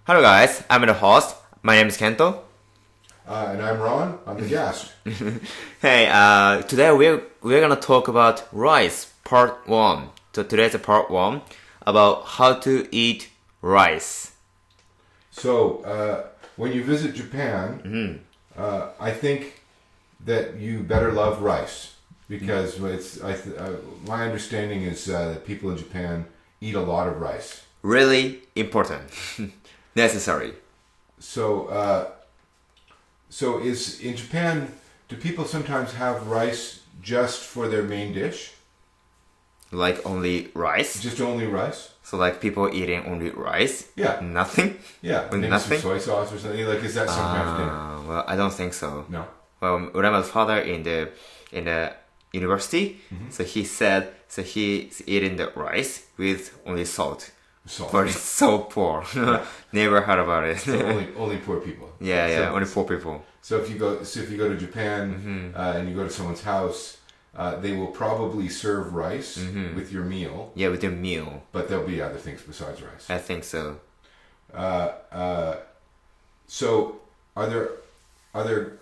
Hello guys, I'm the host. My name is Kento. And I'm Ron. I'm the guest. Hey, today we're gonna talk about rice, part 1. So today's part 1 about how to eat rice. So, when you visit Japan, I think that you better love rice because my understanding is that people in Japan eat a lot of rice. Really important. Necessary. So is in Japan, do people sometimes have rice just for their main dish? Like only rice? Just only rice? So like people eating only rice? Yeah. Nothing? Yeah. With Maybe nothing? some soy sauce or something. Like, is that sometimes dinner? Well, I don't think so. No. Well, when I was father in the university, so he said he's eating the rice with only salt. But it's so poor. Yeah. Never heard about it. So only poor people. Yeah, only poor people. So if you go to Japan and you go to someone's house, they will probably serve rice with your meal. Yeah, with your meal. But there'll be other things besides rice. I think so. So are there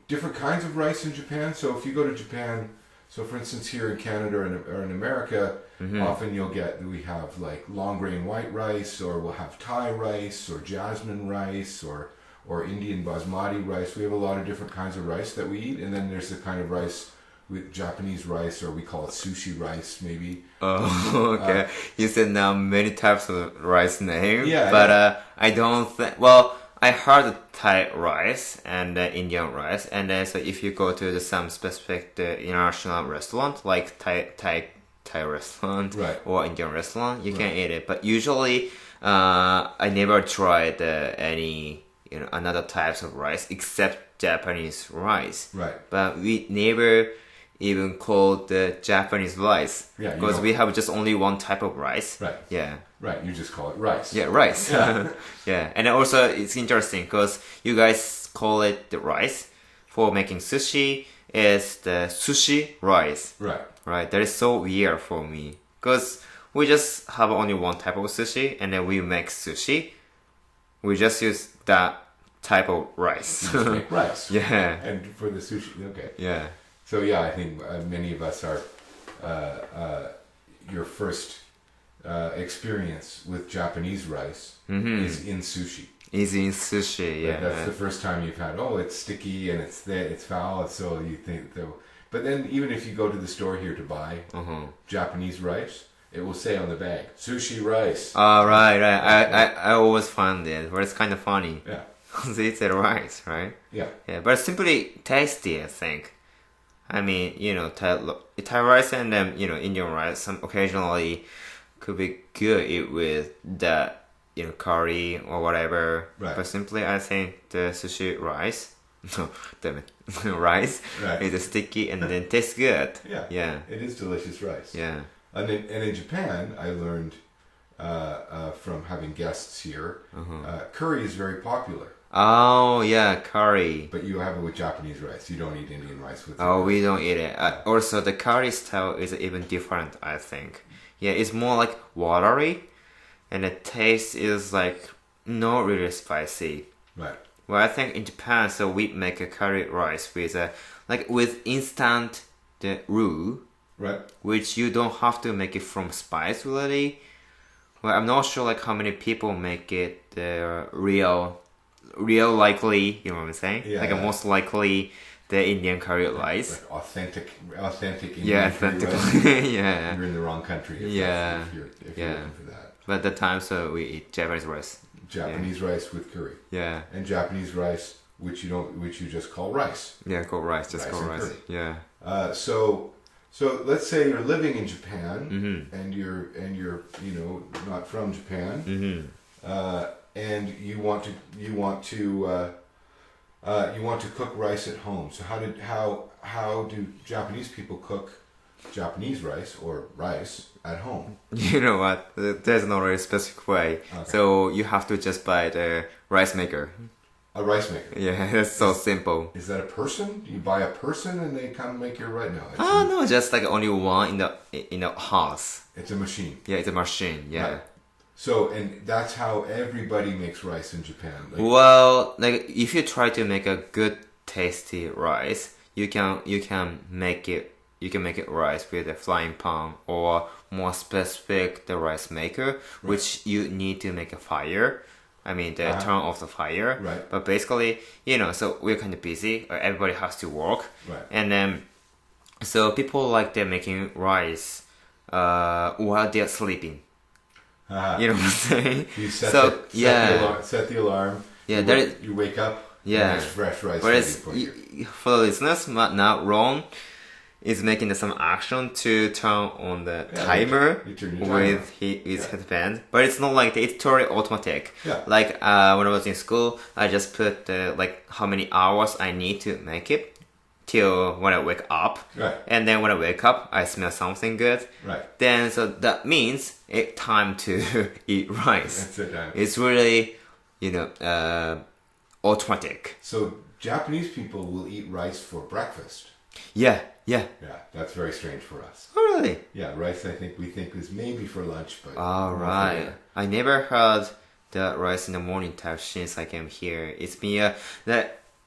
different kinds of rice in Japan? So if you go to Japan, so for instance here in Canada or in America, often we have like long grain white rice, or we'll have Thai rice or jasmine rice or Indian basmati rice. We have a lot of different kinds of rice that we eat, and then there's the kind of rice with Japanese rice, or we call it sushi rice maybe. Oh, okay. You said now many types of rice name. Yeah. But I don't think. Well, I heard Thai rice and Indian rice, and so if you go to some specific international restaurant like Thai restaurant, right, or Indian restaurant, you can eat it. But usually, I never tried any another types of rice except Japanese rice. Right. But we never even called the Japanese rice. Yeah. Because we have just only one type of rice. Right. Yeah. Right. You just call it rice. Yeah, rice. Yeah. Yeah. And also it's interesting because you guys call it the rice for making sushi is the sushi rice. Right. Right. That is so weird for me because we just have only one type of sushi, and then we make sushi. We just use that type of rice. Just make rice. Yeah. And for the sushi, okay. Yeah. So yeah, I think many of us are your first experience with Japanese rice is in sushi. Is in sushi, yeah. That's the first time you've had. Oh, it's sticky and it's foul. So you think though. But then even if you go to the store here to buy Japanese rice, it will say on the bag sushi rice. Oh, right. I always find it, but it's kind of funny. Yeah. Because it's a rice, right? Yeah. Yeah, but it's simply tasty, I think. I mean, Thai rice and Indian rice, some occasionally could be good eat with that, curry or whatever. Right. But simply, I think the sushi rice, no, damn it, rice is sticky and then tastes good. Yeah. Yeah. It is delicious rice. Yeah. And in Japan, I learned from having guests here, curry is very popular. Oh, yeah, curry. But you have it with Japanese rice. You don't eat Indian rice with it. Oh, we don't eat it. Also, the curry style is even different, I think. Yeah, it's more like watery, and the taste is like not really spicy. Right. Well, I think in Japan, so we make a curry rice with with instant the roux, right, which you don't have to make it from spice really. Well, I'm not sure like how many people make it real likely, you know what I'm saying? Yeah, most likely the Indian curry rice. Like authentic Indian authentic. rice. Yeah. You're in the wrong country if you're looking for that. But at the time, so we eat Japanese rice. Japanese rice with curry. Yeah. And Japanese rice, which you just call rice. Yeah, called rice. Just called rice. Curry. Yeah. So let's say you're living in Japan and you're not from Japan. And you want to cook rice at home. So how do Japanese people cook Japanese rice or rice at home? You know what? There's no really specific way. Okay. So you have to just buy the rice maker. A rice maker. Yeah, it's so simple. Is that a person? Do you buy a person and they come make your rice? No. No, just like only one in the house. It's a machine. Yeah, it's a machine. Yeah. Right. So, and that's how everybody makes rice in Japan. Like, Well, like if you try to make a good tasty rice, you can make it rice with a frying pan or more specific the rice maker, which you need to make a fire. I mean, the turn off the fire. Right. But basically, so we're kind of busy. Everybody has to work. Right. And then, so people like they're making rice while they're sleeping. You know what I'm saying? You set the alarm. Yeah, you wake up. Yeah. And there's fresh rice. Whereas for you. for the listeners, not wrong, is making some action to turn on the timer you turn your timer. with his headband, but it's not like that. It's totally automatic. Yeah. Like when I was in school, I just put like how many hours I need to make it till when I wake up. Right. And then when I wake up, I smell something good. Right. Then so that means it's time to eat rice. That's it. It's really, automatic. So Japanese people will eat rice for breakfast. Yeah. Yeah, that's very strange for us. Oh, really? Yeah, rice we think is maybe for lunch, but All right. I never heard the rice in the morning type since I came here. It's been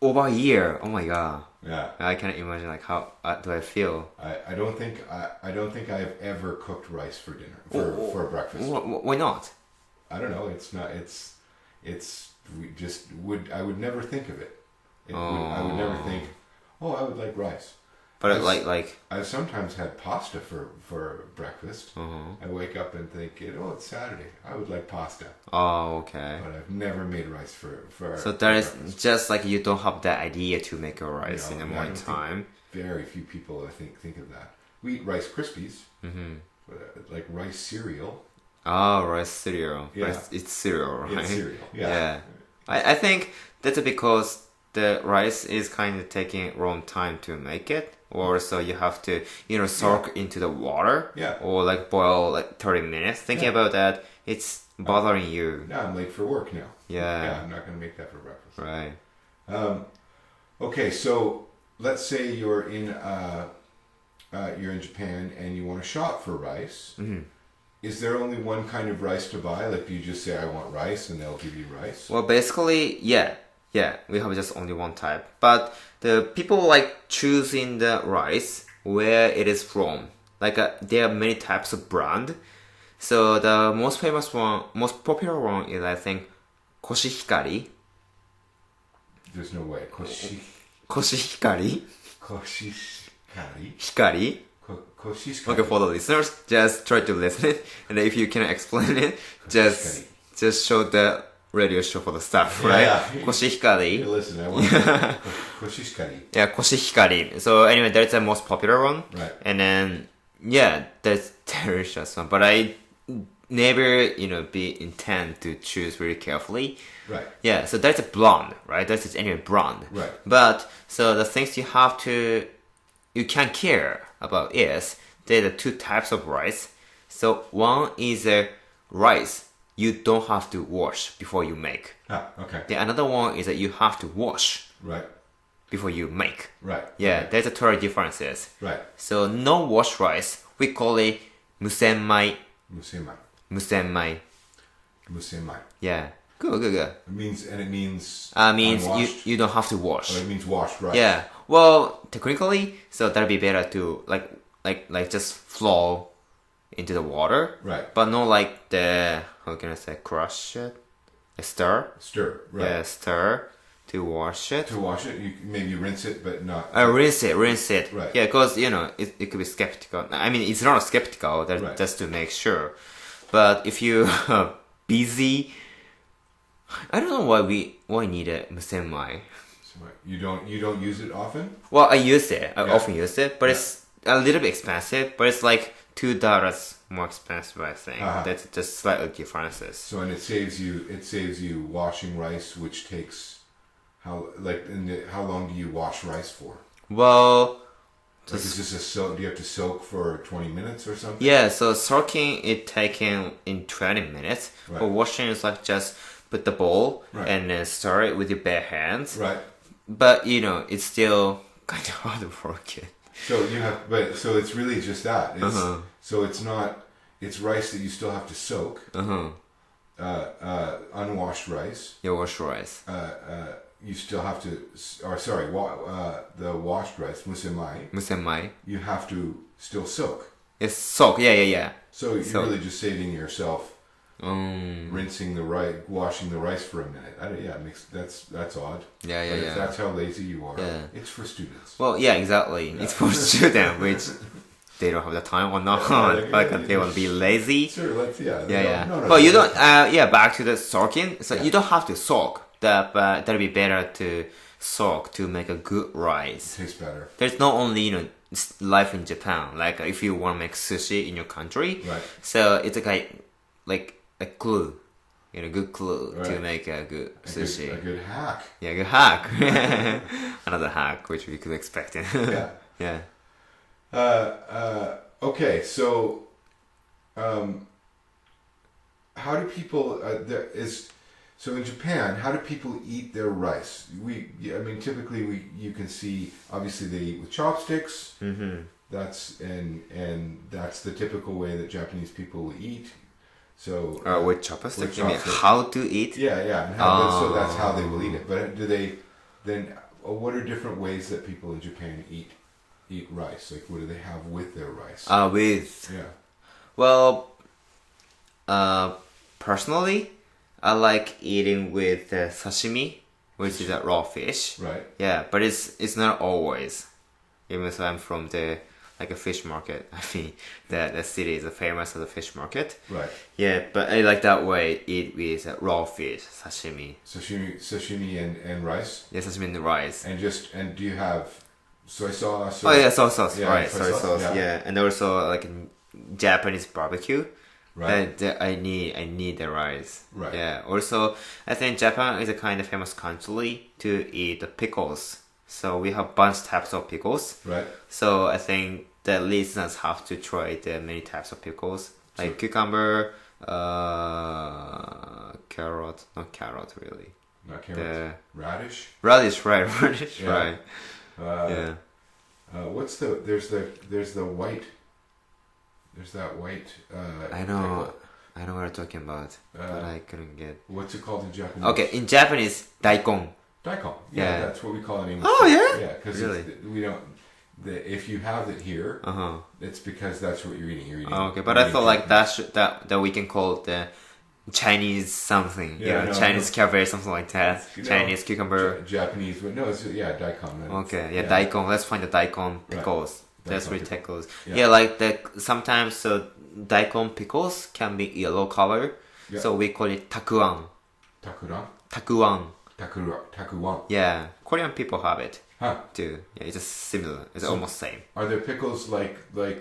over a year. Oh my god. Yeah. I can't imagine like how do I feel. I don't think I've ever cooked rice for dinner for breakfast. Why not? I don't know. It's not. I would never think of it. I would never think. Oh, I would like rice. But I've sometimes had pasta for breakfast. I wake up and think, it's Saturday. I would like pasta. Oh, okay. But I've never made rice for So there is just like you don't have the idea to make a rice in the morning time. Very few people, I think of that. We eat Rice Krispies, like rice cereal. Oh, rice cereal. Yeah. It's cereal, right? It's cereal. Yeah. I think that's because the rice is kind of taking a long time to make it, or so you have to soak into the water, or like boil like 30 minutes. Thinking about that, it's bothering you. Now I'm late for work now. Yeah, I'm not going to make that for breakfast. Right. Okay, so let's say you're in Japan and you want to shop for rice. Is there only one kind of rice to buy? Like, do you just say I want rice and they'll give you rice? Well, basically, yeah, we have just only one type. But the people like choosing the rice where it is from. Like there are many types of brand. So the most popular one is I think Koshihikari. There's no way. Koshihikari. Koshihikari. Hikari. Koshihikari. Okay, for the listeners, just try to listen it, and if you cannot explain it, just show the radio show for the staff, right? Yeah. Koshihikari. Hey, listen, I want Koshihikari. Yeah, Koshihikari. So anyway, that's the most popular one. Right. And then there is just one, but I never be intent to choose very carefully. Right. Yeah. So that's a blonde, right? That's anyway blonde. Right. But so the things you can care about is there are two types of rice. So one is a rice you don't have to wash before you make. Okay. The another one is that you have to wash before you make. Right. Yeah, Okay. there's a total differences. Right. So no wash rice, we call it musenmai. Musenmai. Yeah. Good. It means Means unwashed? you don't have to wash. Oh, it means washed rice. Yeah. Well, technically, so that'd be better to like just flow into the water. Right. But not like the how can I say crush it? Stir. Stir. Right. Yeah, stir to wash it. To wash it, you maybe rinse it, but not. Rinse it. Right. Yeah, because it could be skeptical. I mean, it's not skeptical. That just to make sure. But if you are busy, I don't know why need a musenmai. You don't use it often? Well, I use it. I often use it, but it's a little bit expensive. But it's like $2 more expensive, I think. That's just slightly differences. So and it saves you washing rice, which takes how long do you wash rice for? Well, Like, is this do you have to soak for 20 minutes or something? Yeah, so soaking it taking in 20 minutes. Right. But washing is like just put the bowl and then stir it with your bare hands. Right. But it's still kind of hard work. So it's really just that. So it's rice that you still have to soak. unwashed rice. Yeah, washed rice. You still have to, or sorry, the washed rice, musemai. Musenmai. You have to still soak. It's soak. Yeah. So you're really just saving yourself rinsing the rice, washing the rice for a minute. That's odd. Yeah. But if that's how lazy you are, Yeah. it's for students. Well, yeah, exactly. It's for students, which they don't have the time or not. Like they want to be lazy. Sure, Yeah. No, But you don't. Back to the soaking. So you don't have to soak. But that'd be better to soak to make a good rice. It tastes better. There's not only life in Japan. Like if you want to make sushi in your country, Right. so it's like a clue, good clue to Right. make a good sushi. A good hack. Yeah, good hack. Another hack which we could expect. Yeah. Yeah. Okay, so how do people so in Japan, how do people eat their rice? Typically you can see obviously they eat with chopsticks. Mm-hmm. That's the typical way that Japanese people eat. So With chopsticks, with you mean chopsticks. how to eat? Yeah, so that's how they will eat it. But what are different ways that people in Japan eat rice? Like what do they have with their rice? Yeah. Well, personally, I like eating with sashimi, which is a raw fish. Right. Yeah, but it's not always. Even though I'm from a fish market. I mean, the city is famous for the fish market. Right. Yeah, but I like that way. Eat with raw fish, sashimi. Sashimi and rice. Yeah, sashimi and rice. And do you have soy sauce? Oh yeah, soy sauce. Yeah, Right, soy soy sauce, sauce. yeah. Yeah, and also like Japanese barbecue. Right. I need the rice. Right. Yeah. Also, I think Japan is a kind of famous country to eat the pickles. So we have bunch types of pickles. Right. So I think the listeners have to try the many types of pickles, like cucumber, carrot, not carrot really. Not carrots. Radish. Radish, right? Radish, Yeah. right? Yeah. There's the white. There's that white. I know what you're talking about, but I couldn't get. What's it called in Japanese? Okay, in Japanese, daikon. Daikon. Yeah. That's what we call it in English. Oh yeah. Yeah, because Really? we don't. If you have it here, Uh-huh. it's because that's what you're eating. You're eating. Okay, but I thought like that we can call it the Chinese something. Chinese cabbage, something like that. Chinese cucumber. Japanese, but no, it's daikon. Okay, yeah, daikon. Let's find the daikon pickles. That's Daikon really pickles. Yeah. Yeah, like sometimes daikon pickles can be yellow color, Yeah. so we call it takuan. Takuran. Takuan. Takuwan. Yeah, Korean people have it Huh. too. Yeah, it's just similar. It's almost same. Are there pickles like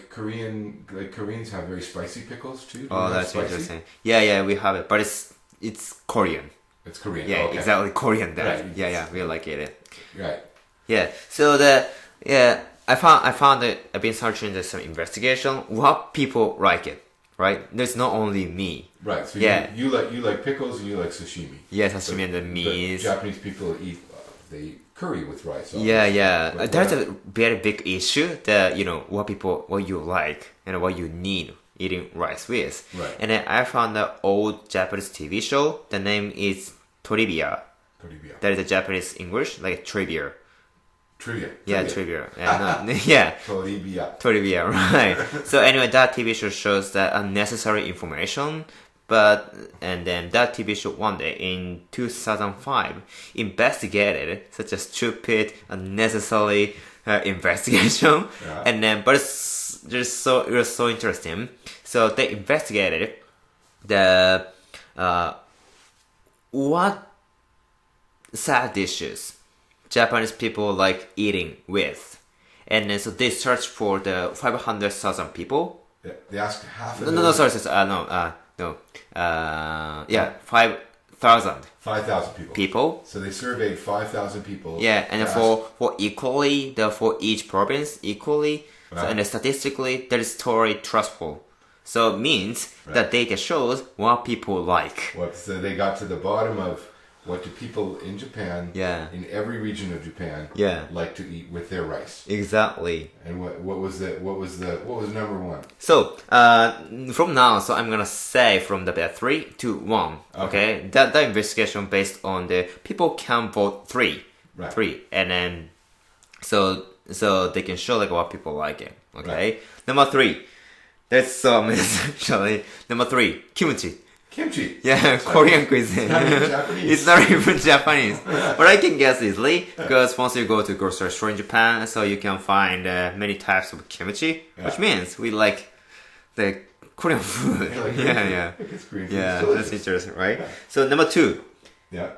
Koreans have very spicy pickles too? Do Oh, you have that's spicy? interesting. Yeah, we have it, but it's Korean. It's Korean. Yeah, okay. exactly Korean. That. Right. Yeah, we like it. Right. Yeah. So I found that I've been searching some investigation. What people like it, right? There's not only me. Right. So Yeah. you like pickles and you like sashimi. Yeah, sashimi and the But meat. Japanese people they eat curry with rice. Yeah. But There's a very big issue that what you like and what you need eating rice with. Right. And then I found an old Japanese TV show. The name is Trivia. Tortilla. That is a Japanese English like trivia. Trivia. Yeah, trivia. And, yeah. Tortilla. Trivia, right. So anyway, that TV show shows that unnecessary information, and then that TV show one day in 2005 investigated such a stupid, unnecessary investigation, Yeah. and then but it was so interesting. So they investigated the what side dishes Japanese people like eating with. And then so they searched for the 500,000 people. They asked half of No, sorry, yeah, 5,000 5,000 people. people. So they surveyed 5,000 people. Yeah, and They for equally, for each province equally, so, Right. and then statistically, that is totally trustful. So it means Right. that data shows what people like. So they got to the bottom of what do people in Japan, in every region of Japan, like to eat with their rice? Exactly. And what was number one? So from now, so I'm gonna say from the 3, 2, 1. Okay. That investigation based on the people can vote 3, right. 3, and then so they can show like what people like it. Okay. Right. Number 3. That's so amazing actually. Number 3, kimchi. Kimchi. Yeah, Korean cuisine. It's not even Japanese. It's not even Japanese. But I can guess easily because once you go to grocery store in Japan, so you can find many types of kimchi, which means we like the Korean food. Yeah. It's Korean food. Yeah, that's interesting, right? So number 2. Yeah.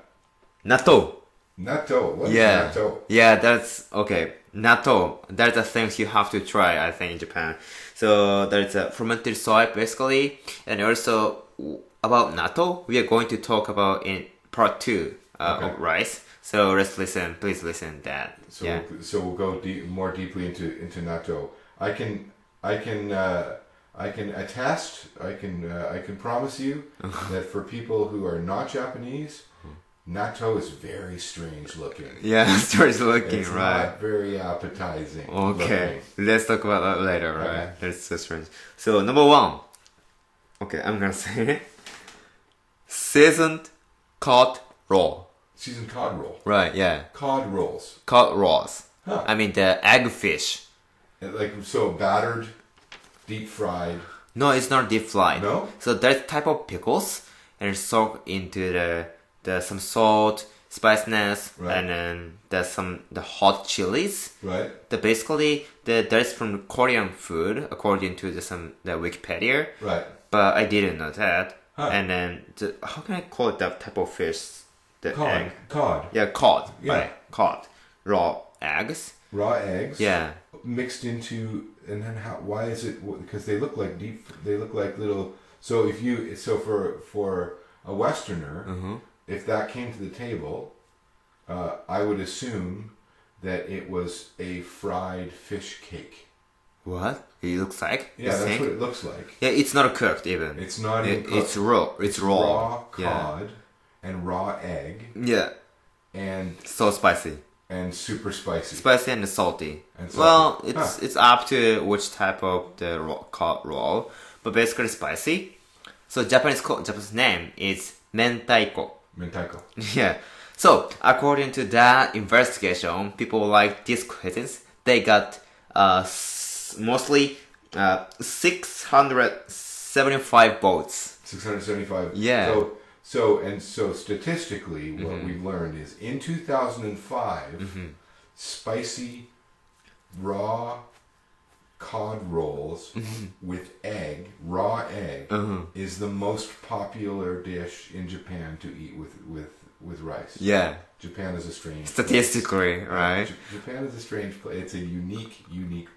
Natto. Natto. What is natto? Yeah, that's okay. Natto. That's the things you have to try, I think, in Japan. So there's a fermented soy basically, and also about natto, we are going to talk about in part 2 of rice. So let's listen. Please listen. That. So we'll go more deeply into natto. I can attest. I can promise you that for people who are not Japanese, natto is very strange looking. Yeah, strange looking, it's right? Not very appetizing. Okay, let's talk about that later, right? That's so strange. So number 1. Okay, I'm gonna say it. Seasoned cod roll. Seasoned cod roll. Right, yeah. Cod rolls. Cod rolls. Huh. I mean the egg fish. Like so battered, deep fried. No, it's not deep fried. No? So there's type of pickles and it's soaked into the some salt, spiciness, and then there's the hot chilies. Right. Basically that's from Korean food according to the Wikipedia. Right. But I didn't know that. Huh. And then, how can I call it that type of fish? The cod. egg? Cod. Yeah, cod. Yeah. Right, cod. Raw eggs. Raw eggs. Yeah. Mixed into, and then why is it? Because they look like they look like little. So for a Westerner, if that came to the table, I would assume that it was a fried fish cake. What? It looks like? Yeah, that's what it looks like. Yeah, it's not cooked even. It's not even cooked. It's raw. It's raw. Raw cod and raw egg. Yeah. And so spicy. And super spicy. Spicy and salty. Well, it's up to which type of the cod roll, but basically spicy. So Japanese name is mentaiko. Mentaiko. Yeah. So according to that investigation, people like these cuisines. They got mostly 675 votes. 675. Yeah. So statistically, what we've learned is in 2005, spicy raw cod rolls with raw egg, is the most popular dish in Japan to eat with rice. Yeah. Japan is a strange statistically, place. right? Japan is a strange place. It's a unique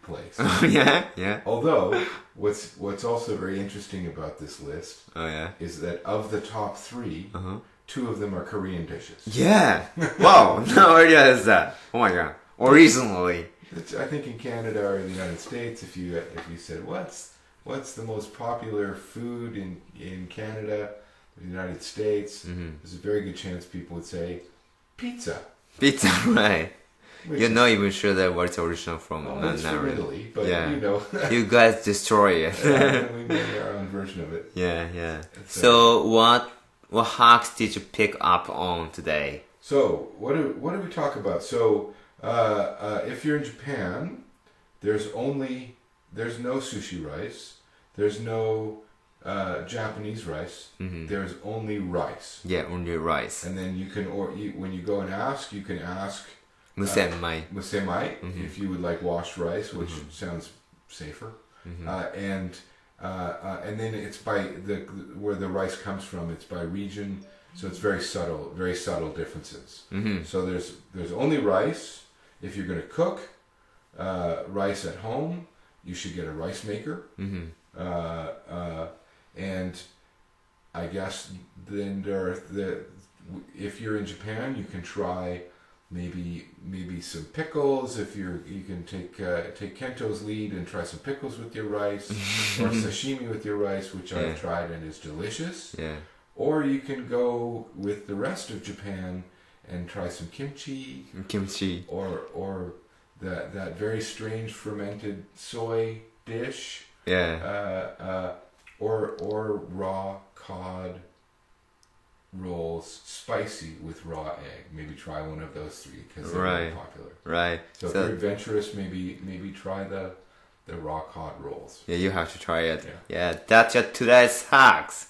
place. Yeah. Although, what's also very interesting about this list is that of the top 3, 2 of them are Korean dishes. Yeah. Wow. No idea is that. Oh my god. Originally. I think in Canada or the United States, if you said what's the most popular food in Canada, the United States, there's a very good chance people would say pizza. Pizza, right? You're not even sure that where it's original from. It's from Italy, but you guys destroy it. We made our own version of it. Yeah. So what hacks did you pick up on today? So what do we talk about? So if you're in Japan, there's no sushi rice. There's no Japanese rice. There's only rice. Yeah, only rice. And then you can, when you go and ask, you can ask musenmai. If you would like washed rice, which sounds safer. And then it's by where the rice comes from. It's by region, so it's very subtle differences. So there's only rice. If you're going to cook rice at home, you should get a rice maker. And I guess then if you're in Japan, you can try maybe some pickles. If you can take Kento's lead and try some pickles with your rice, or sashimi with your rice, which I've tried and is delicious. Yeah. or you can go with the rest of Japan and try some kimchi. Kimchi. Or that very strange fermented soy dish. Yeah. Or raw cod rolls, spicy with raw egg. Maybe try one of those three because they're very popular. Right. So if you're adventurous, maybe try the raw cod rolls. Yeah, you have to try it. Yeah, that's just today's hacks.